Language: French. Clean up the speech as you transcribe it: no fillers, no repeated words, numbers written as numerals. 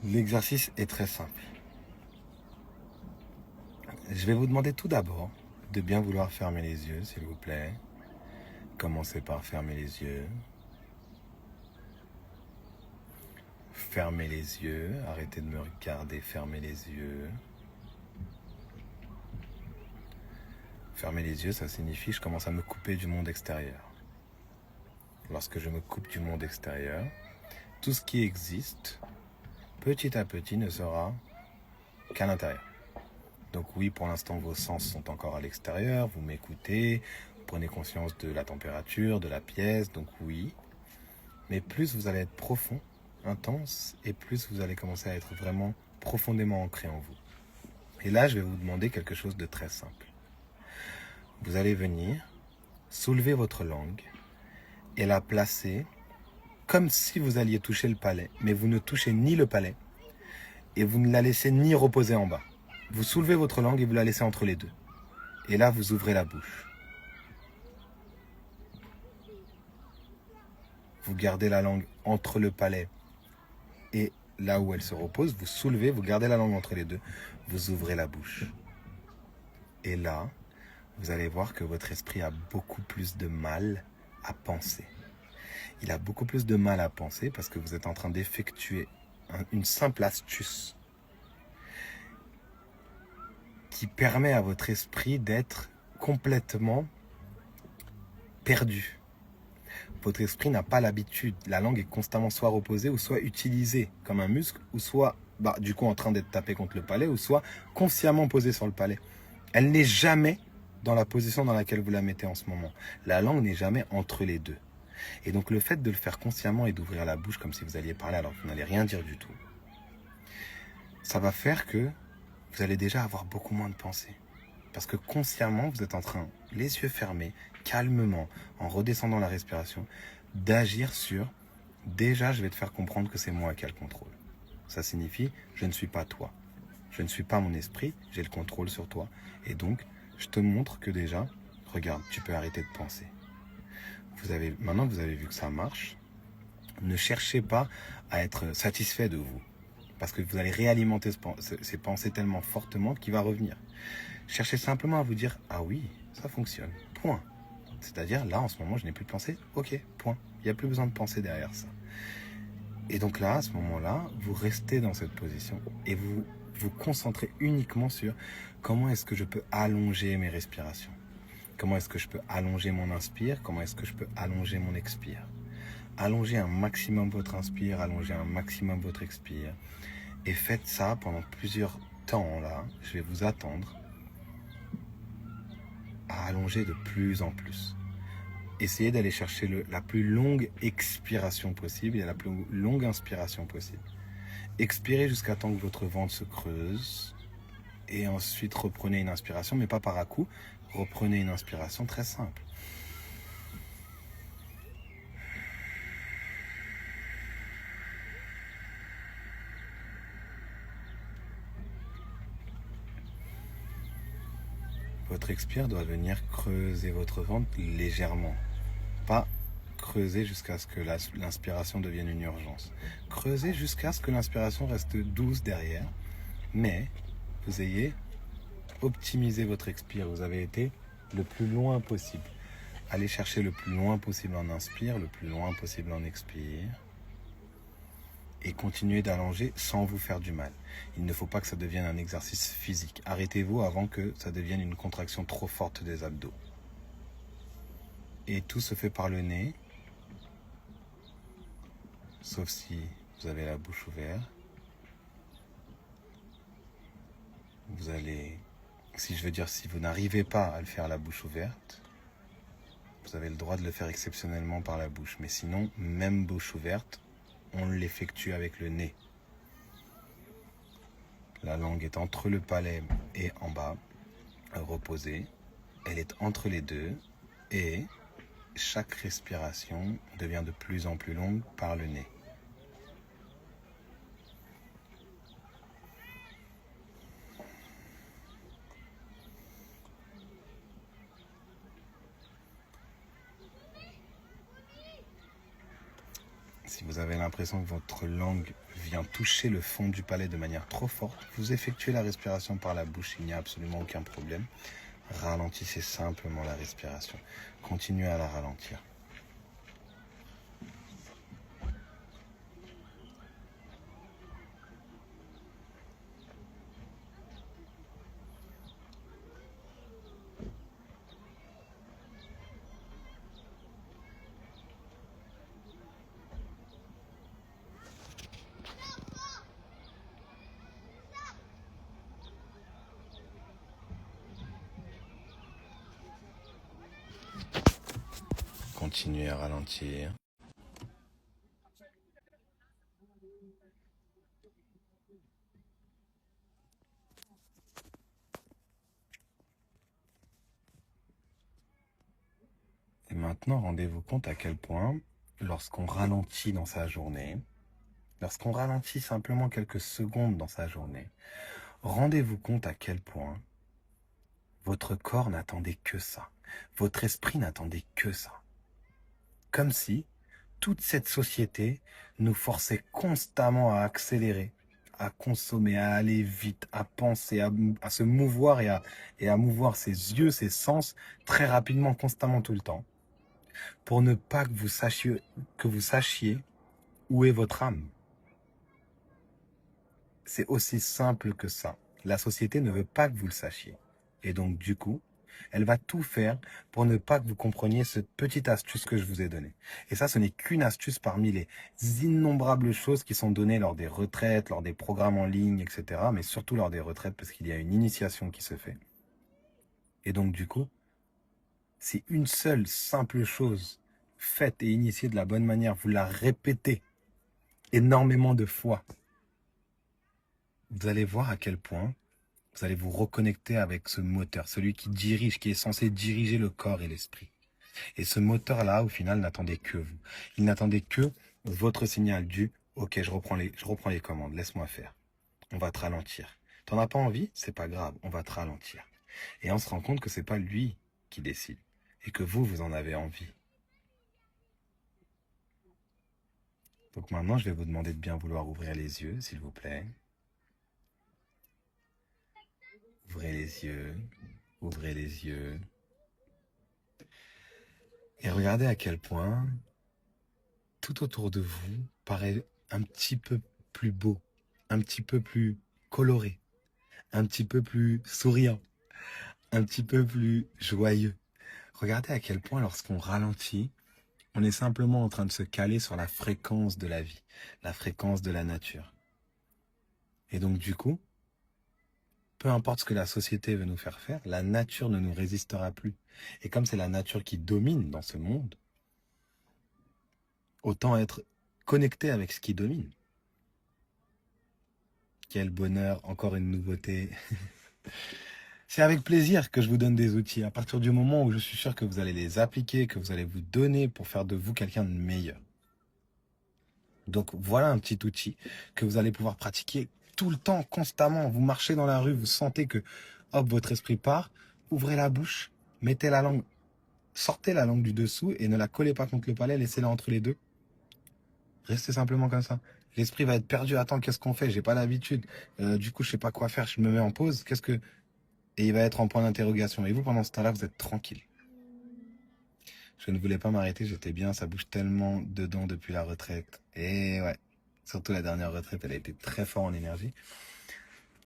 L'exercice est très simple. Je vais vous demander tout d'abord de bien vouloir fermer les yeux, s'il vous plaît. Commencez par fermer les yeux. Fermez les yeux, arrêtez de me regarder, fermez les yeux. Fermer les yeux, ça signifie que je commence à me couper du monde extérieur. Lorsque je me coupe du monde extérieur, tout ce qui existe, petit à petit, ne sera qu'à l'intérieur. Donc oui, pour l'instant, vos sens sont encore à l'extérieur, vous m'écoutez, vous prenez conscience de la température, de la pièce, donc oui. Mais plus vous allez être profond, intense, et plus vous allez commencer à être vraiment profondément ancré en vous. Et là, je vais vous demander quelque chose de très simple. Vous allez venir soulever votre langue et la placer comme si vous alliez toucher le palais, mais vous ne touchez ni le palais et vous ne la laissez ni reposer en bas. Vous soulevez votre langue et vous la laissez entre les deux. Et là, vous ouvrez la bouche. Vous gardez la langue entre le palais et là où elle se repose. Vous soulevez, vous gardez la langue entre les deux. Vous ouvrez la bouche. Et là, vous allez voir que votre esprit a beaucoup plus de mal à penser. Il a beaucoup plus de mal à penser parce que vous êtes en train d'effectuer une simple astuce qui permet à votre esprit d'être complètement perdu. Votre esprit n'a pas l'habitude. La langue est constamment soit reposée ou soit utilisée comme un muscle ou soit du coup en train d'être tapée contre le palais ou soit consciemment posée sur le palais. Elle n'est jamais dans la position dans laquelle vous la mettez en ce moment. La langue n'est jamais entre les deux. Et donc le fait de le faire consciemment et d'ouvrir la bouche comme si vous alliez parler alors que vous n'allez rien dire du tout, ça va faire que vous allez déjà avoir beaucoup moins de pensées. Parce que consciemment, vous êtes en train, les yeux fermés, calmement, en redescendant la respiration, d'agir sur « déjà, je vais te faire comprendre que c'est moi qui ai le contrôle ». Ça signifie « je ne suis pas toi ». Je ne suis pas mon esprit, j'ai le contrôle sur toi. Et donc, je te montre que déjà, regarde, tu peux arrêter de penser. Maintenant que vous avez vu que ça marche, ne cherchez pas à être satisfait de vous. Parce que vous allez réalimenter ces pensées tellement fortement qu'il va revenir. Cherchez simplement à vous dire « ah oui, ça fonctionne, point ». C'est-à-dire, là, en ce moment, je n'ai plus de pensée, ok, point. Il n'y a plus besoin de penser derrière ça. Et donc là, à ce moment-là, vous restez dans cette position et vous vous concentrez uniquement sur comment est-ce que je peux allonger mes respirations. Comment est-ce que je peux allonger mon inspire, comment est-ce que je peux allonger mon expire. Allongez un maximum votre inspire, allongez un maximum votre expire. Et faites ça pendant plusieurs temps, là. Je vais vous attendre à allonger de plus en plus. Essayez d'aller chercher la plus longue expiration possible et la plus longue inspiration possible. Expirez jusqu'à temps que votre ventre se creuse. Et ensuite, reprenez une inspiration, mais pas par à-coup. Reprenez une inspiration très simple. Votre expire doit venir creuser votre ventre légèrement. Pas creuser jusqu'à ce que l'inspiration devienne une urgence. Creusez jusqu'à ce que l'inspiration reste douce derrière, mais vous ayez optimisé votre expire. Vous avez été le plus loin possible. Allez chercher le plus loin possible en inspire, le plus loin possible en expire. Et continuez d'allonger sans vous faire du mal. Il ne faut pas que ça devienne un exercice physique. Arrêtez-vous avant que ça devienne une contraction trop forte des abdos. Et tout se fait par le nez, sauf si vous avez la bouche ouverte. Vous allez, si vous n'arrivez pas à le faire la bouche ouverte, vous avez le droit de le faire exceptionnellement par la bouche. Mais sinon, même bouche ouverte, on l'effectue avec le nez. La langue est entre le palais et en bas, reposée. Elle est entre les deux et chaque respiration devient de plus en plus longue par le nez. Si vous avez l'impression que votre langue vient toucher le fond du palais de manière trop forte, vous effectuez la respiration par la bouche, il n'y a absolument aucun problème. Ralentissez simplement la respiration. Continuez à la ralentir. Continuez à ralentir. Et maintenant, rendez-vous compte à quel point, lorsqu'on ralentit dans sa journée, lorsqu'on ralentit simplement quelques secondes dans sa journée, rendez-vous compte à quel point votre corps n'attendait que ça. Votre esprit n'attendait que ça. Comme si toute cette société nous forçait constamment à accélérer, à consommer, à aller vite, à penser, à se mouvoir et à mouvoir ses yeux, ses sens très rapidement, constamment, tout le temps, pour ne pas que vous sachiez où est votre âme. C'est aussi simple que ça. La société ne veut pas que vous le sachiez. Et donc, du coup, elle va tout faire pour ne pas que vous compreniez cette petite astuce que je vous ai donnée. Et ça, ce n'est qu'une astuce parmi les innombrables choses qui sont données lors des retraites, lors des programmes en ligne, etc. Mais surtout lors des retraites, parce qu'il y a une initiation qui se fait. Et donc, du coup, c'est une seule simple chose faite et initiée de la bonne manière. Vous la répétez énormément de fois. Vous allez voir à quel point vous allez vous reconnecter avec ce moteur, celui qui dirige, qui est censé diriger le corps et l'esprit. Et ce moteur-là, au final, n'attendait que vous. Il n'attendait que votre signal du « Ok, je reprends les commandes, laisse-moi faire. On va te ralentir. T'en as pas envie? C'est pas grave, on va te ralentir. » Et on se rend compte que c'est pas lui qui décide et que vous en avez envie. Donc maintenant, je vais vous demander de bien vouloir ouvrir les yeux, s'il vous plaît. Ouvrez les yeux, ouvrez les yeux. Et regardez à quel point tout autour de vous paraît un petit peu plus beau, un petit peu plus coloré, un petit peu plus souriant, un petit peu plus joyeux. Regardez à quel point lorsqu'on ralentit, on est simplement en train de se caler sur la fréquence de la vie, la fréquence de la nature. Et donc du coup, peu importe ce que la société veut nous faire faire, la nature ne nous résistera plus. Et comme c'est la nature qui domine dans ce monde, autant être connecté avec ce qui domine. Quel bonheur, encore une nouveauté. C'est avec plaisir que je vous donne des outils. À partir du moment où je suis sûr que vous allez les appliquer, que vous allez vous donner pour faire de vous quelqu'un de meilleur. Donc voilà un petit outil que vous allez pouvoir pratiquer tout le temps, constamment. Vous marchez dans la rue, vous sentez que hop, votre esprit part. Ouvrez la bouche, mettez la langue, sortez la langue du dessous et ne la collez pas contre le palais, laissez-la entre les deux. Restez simplement comme ça. L'esprit va être perdu. Attends, qu'est-ce qu'on fait? J'ai pas l'habitude. Du coup, je sais pas quoi faire. Je me mets en pause. Et il va être en point d'interrogation. Et vous, pendant ce temps-là, vous êtes tranquille. Je ne voulais pas m'arrêter. J'étais bien. Ça bouge tellement dedans depuis la retraite. Et ouais. Surtout la dernière retraite, elle a été très fort en énergie.